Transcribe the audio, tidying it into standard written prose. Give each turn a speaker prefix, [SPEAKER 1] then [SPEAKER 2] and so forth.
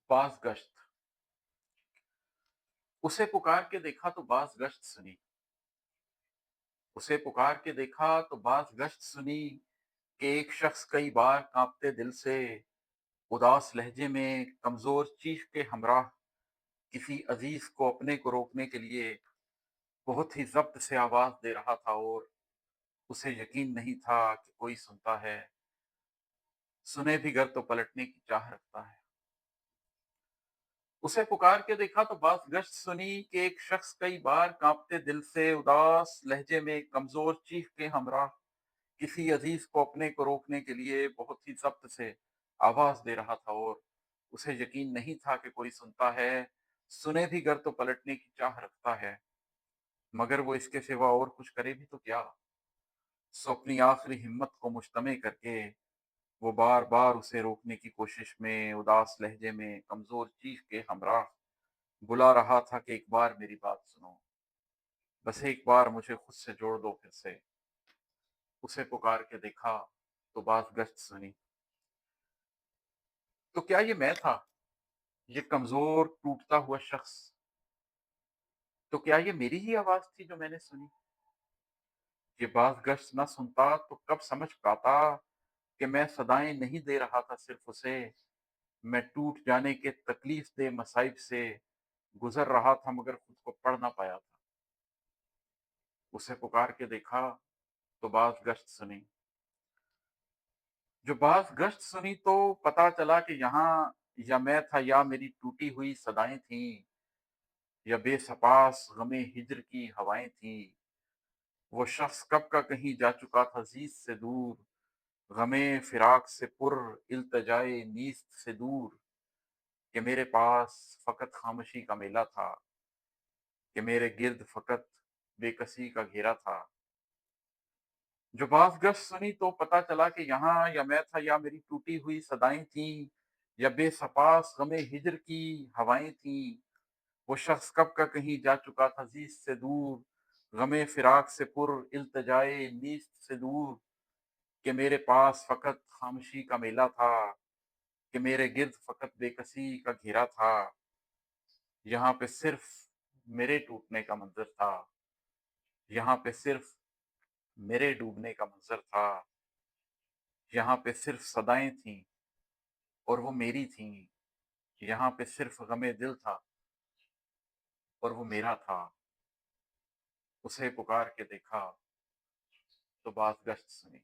[SPEAKER 1] बाज़ गश्त। उसे पुकार के देखा तो बाज़ गश्त सुनी। उसे पुकार के देखा तो बाज़ गश्त सुनी कि एक शख्स कई बार काँपते दिल से, उदास लहजे में कमज़ोर चीख के हमराह किसी अज़ीज़ को अपने को रोकने के लिए बहुत ही ज़ब्त से आवाज़ दे रहा था और उसे यकीन नहीं था कि कोई सुनता है, सुने भी गर तो पलटने की चाह रखता है। उसे पुकार के देखा तो बाज़ गश्त सुनी कि एक शख्स कई बार काँपते दिल से उदास लहजे में कमज़ोर चीख के हमराह किसी अज़ीज़ को अपने को रोकने के लिए बहुत ही ज़ब्त से आवाज़ दे रहा था और उसे यकीन नहीं था कि कोई सुनता है, सुने भी गर तो पलटने की चाह रखता है, मगर वो इसके सिवा और कुछ करे भी तो क्या? सो अपनी आखिरी हिम्मत को मुजतमे करके वो बार-बार उसे रोकने की कोशिश में उदास लहजे में कमज़ोर चीख के हमराह बुला रहा था कि एक बार मेरी बात सुनो, बस एक बार मुझे खुद से जोड़ दो फिर से। उसे पुकार के देखा तो बाज़ गश्त सुनी। तो क्या ये मैं था? ये कमज़ोर टूटता हुआ शख्स? तो क्या ये मेरी ही आवाज़ थी जो मैंने सुनी? ये बाज़ गश्त ना सुनता तो कब समझ पाता कि मैं सदाएँ नहीं दे रहा था सिर्फ़ उसे, मैं टूट जाने के तकलीफ़ दे मसाइब से गुज़र रहा था मगर खुद को पढ़ ना पाया था। उसे पुकार के देखा तो बाज़ गश्त सुनी। जो बाज़ गश्त सुनी तो पता चला कि यहाँ या मैं था या मेरी टूटी हुई सदाएँ थीं, या बेसपास गमे हिज्र की हवाएँ थीं। वो शख्स कब का कहीं जा चुका था ज़ीस से दूर, गमे फिराक से पुर इल्तिजाए नीस्त से दूर, कि मेरे पास फ़कत ख़ामोशी का मेला था, कि मेरे गिर्द फ़कत बेकसी का घेरा था। जो बाज़ गश्त सुनी तो पता चला कि यहाँ या मैं था या मेरी टूटी हुई सदाएँ थीं, या बेसपास गमे हिज्र की हवाएँ थीं। वो शख्स कब का कहीं जा चुका था ज़ीस से दूर, गमे फिराक से पुर इल्तिजाए नीस्त से दूर, कि मेरे पास फ़कत ख़ामोशी का मेला था, कि मेरे गिर्द फ़कत बेकसी का घेरा था। यहाँ पे सिर्फ़ मेरे टूटने का मंज़र था, यहाँ पे सिर्फ़ मेरे डूबने का मंज़र था, यहाँ पे सिर्फ़ सदाएँ थीं और वो मेरी थीं, यहाँ पे सिर्फ़ गमे दिल था और वो मेरा था। उसे पुकार के देखा तो बाज़ गश्त सुनी।